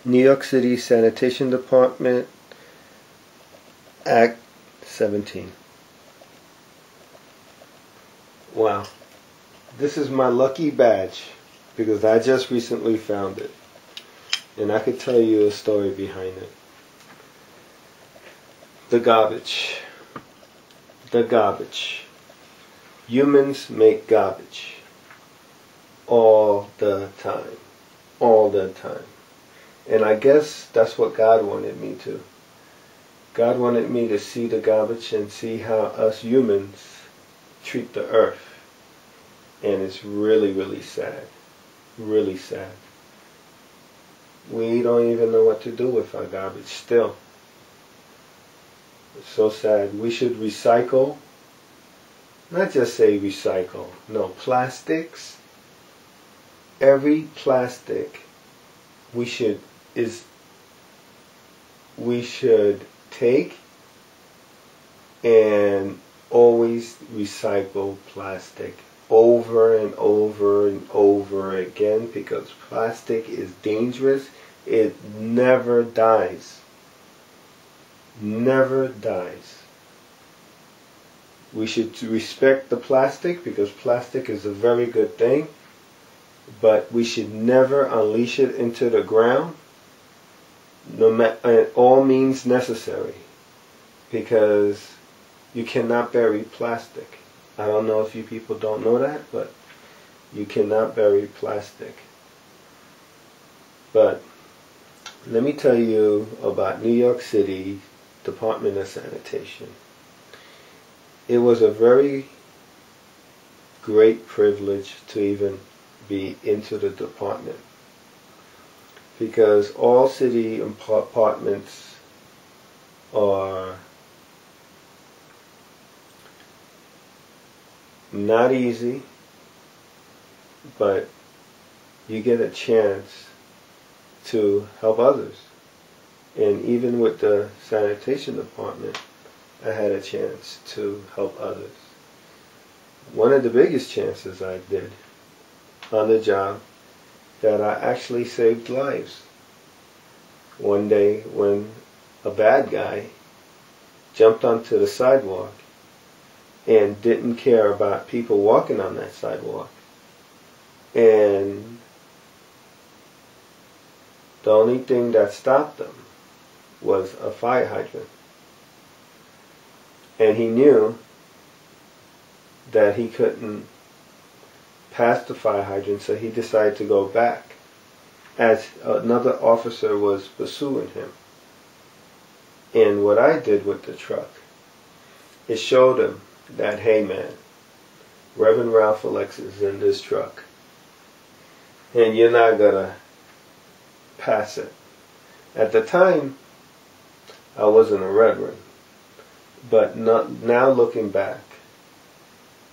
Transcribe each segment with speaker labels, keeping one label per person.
Speaker 1: New York City Sanitation Department, Act 17. Wow. This is my lucky badge because I just recently found it. And I could tell you a story behind it. The garbage. The garbage. Humans make garbage. All the time. All the time. And I guess that's what God wanted me to. God wanted me to see the garbage and see how us humans treat the earth. And it's really, really sad. Really sad. We don't even know what to do with our garbage still. It's so sad. We should recycle. Not just say recycle. No, plastics. Every plastic we should take and always recycle plastic over and over and over again, because plastic is dangerous. It never dies. Never dies. We should respect the plastic because plastic is a very good thing, but we should never unleash it into the ground, all means necessary, because you cannot bury plastic. I don't know if you people don't know that, but you cannot bury plastic. But let me tell you about New York City Department of Sanitation. It was a very great privilege to even be into the department, because all city apartments are not easy, but you get a chance to help others. And even with the sanitation department, I had a chance to help others. One of the biggest chances I did on the job, that I actually saved lives. One day when a bad guy jumped onto the sidewalk and didn't care about people walking on that sidewalk, and the only thing that stopped them was a fire hydrant. And he knew that he couldn't pass the fire hydrant, so he decided to go back as another officer was pursuing him. And what I did with the truck, it showed him that, hey man, Reverend Ralph Alexis is in this truck, and you're not gonna pass it. At the time, I wasn't a reverend, but now looking back,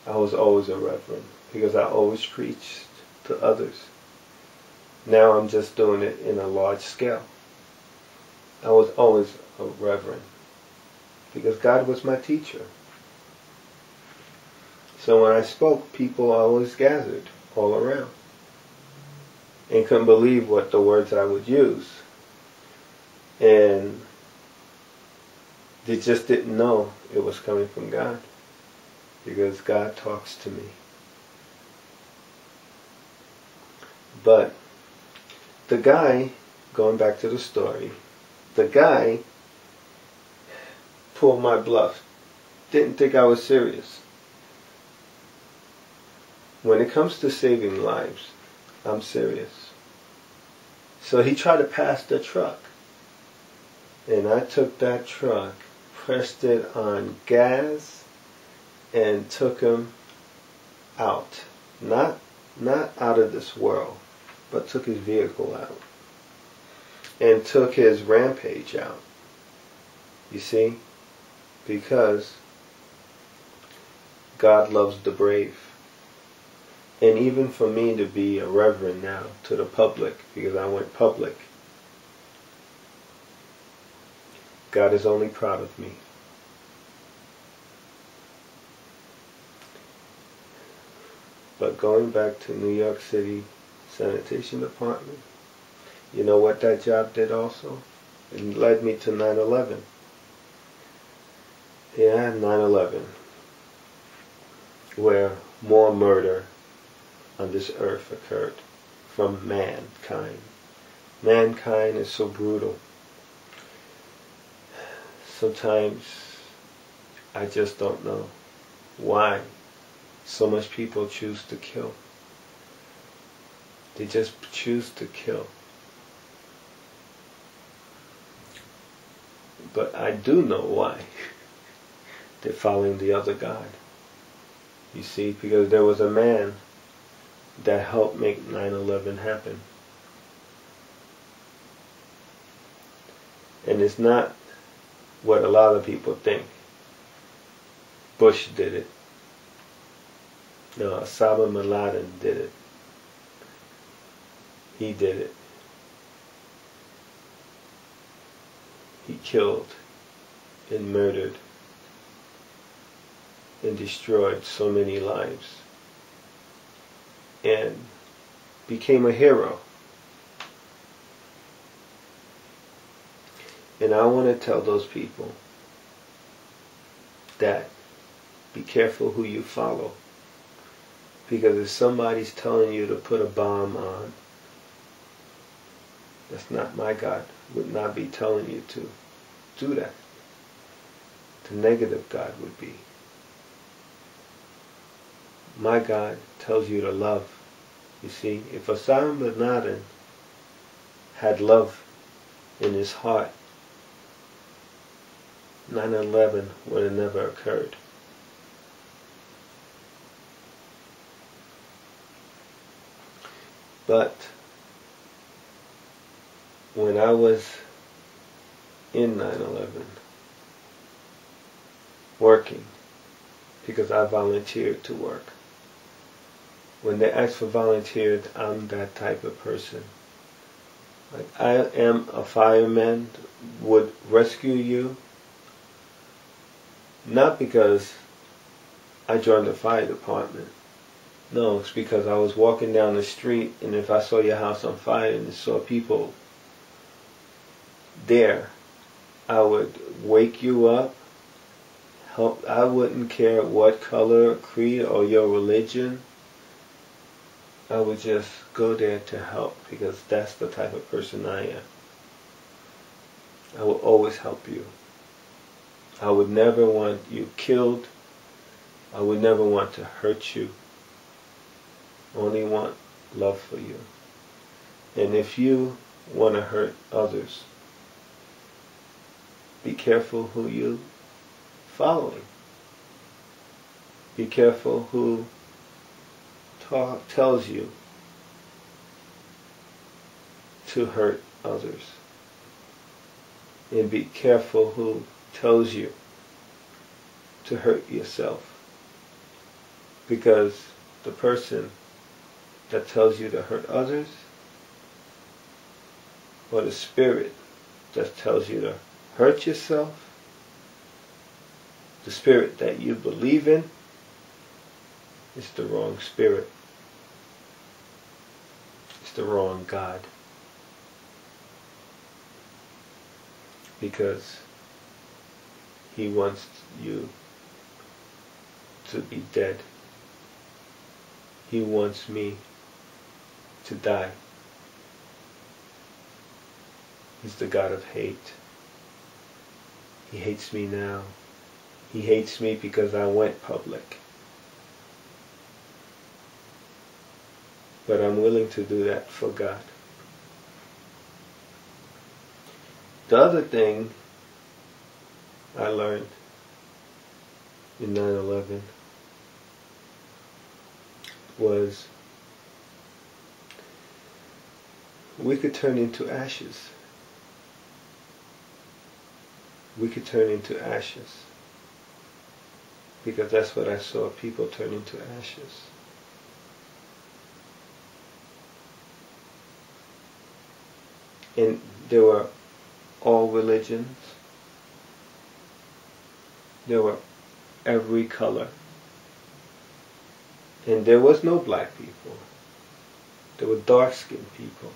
Speaker 1: I was always a reverend, because I always preached to others. Now I'm just doing it in a large scale. I was always a reverend, because God was my teacher. So when I spoke, people always gathered all around and couldn't believe what the words I would use. And they just didn't know it was coming from God, because God talks to me. But the guy, going back to the story, the guy pulled my bluff. Didn't think I was serious. When it comes to saving lives, I'm serious. So he tried to pass the truck. And I took that truck, pressed it on gas, and took him out. Not out of this world, but took his vehicle out. And took his rampage out. You see? Because God loves the brave. And even for me to be a reverend now to the public, because I went public, God is only proud of me. But going back to New York City Sanitation Department, You know what that job did also? It led me to 9/11. Yeah, 9/11. Where more murder on this earth occurred from mankind. Mankind is so brutal. Sometimes I just don't know why so much people choose to kill. They just choose to kill. But I do know why. They're following the other God. You see, because there was a man that helped make 9/11 happen. And it's not what a lot of people think. Bush did it. No, Osama bin Laden did it. He did it. He killed and murdered and destroyed so many lives and became a hero. And I want to tell those people that be careful who you follow. Because if somebody's telling you to put a bomb on, that's not my God. Would not be telling you to do that. The negative God would be. My God tells you to love. You see, if Osama bin Laden had love in his heart, 9/11 would have never occurred. But when I was in 9/11, working, because I volunteered to work, when they asked for volunteers, I'm that type of person. Like, I am a fireman, would rescue you, not because I joined the fire department. No, it's because I was walking down the street, and if I saw your house on fire and saw people there, I would wake you up, help. I wouldn't care what color, creed, or your religion. I would just go there to help, because that's the type of person I am. I will always help you. I would never want you killed. I would never want to hurt you. I only want love for you. And if you want to hurt others, be careful who you following. Be careful who tells you to hurt others. And be careful who tells you to hurt yourself. Because the person that tells you to hurt others, or the spirit that tells you to hurt yourself, the spirit that you believe in, is the wrong spirit. It's the wrong God. Because he wants you to be dead. He wants me to die. He's the God of hate. He hates me now. He hates me because I went public. But I'm willing to do that for God. The other thing I learned in 9/11 was we could turn into ashes. We could turn into ashes. Because that's what I saw, people turn into ashes. And there were all religions. There were every color. And there was no black people. There were dark-skinned people.